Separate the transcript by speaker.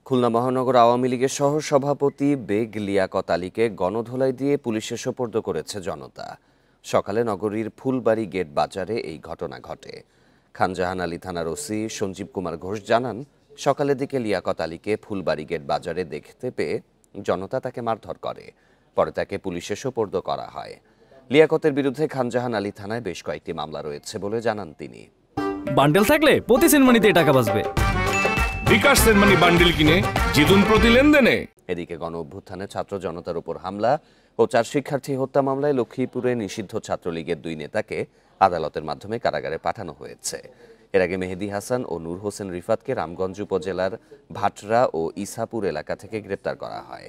Speaker 1: খুলনা মহানগর আওয়ামী লীগের সহসভাপতি বেগ লিয়াকত আলীকে গণধোলাই দিয়ে পুলিশে সোপর্দ করেছে জনতা। সকালে নগরীর ফুলবাড়ি গেট বাজারে এই ঘটনা ঘটে। খানজাহান আলী থানার ওসি সঞ্জীব কুমার ঘোষ জানান, সকালের দিকে লিয়াকত আলীকে ফুলবাড়ি গেট বাজারে দেখতে পেয়ে জনতা তাকে মারধর করে। পরে তাকে পুলিশে সোপর্দ করা হয়। লিয়াকতের বিরুদ্ধে খানজাহান আলী থানায় বেশ কয়েকটি মামলা রয়েছে বলে জানান তিনি।
Speaker 2: বান্ডেল থাকলে প্রতি সেনমানিতে টাকা বাঁচবে।
Speaker 3: বিকাশ সেনমানি বান্ডেল কিনে জিতুন প্রতি লেনদেনে।
Speaker 1: এদিকে গণ অভ্যুত্থানে ছাত্র জনতার উপর হামলা ও 4 শিক্ষার্থী হত্যা মামলায় লক্ষ্মীপুরে নিষিদ্ধ ছাত্রলীগের 2 নেতাকে আদালতের মাধ্যমে কারাগারে পাঠানো হয়েছে। এর আগে মেহেদী হাসান ও নূর হোসেন রিফাতকে রামগঞ্জ উপজেলার ভাটরা ও ইসাপুর এলাকা থেকে গ্রেপ্তার করা হয়।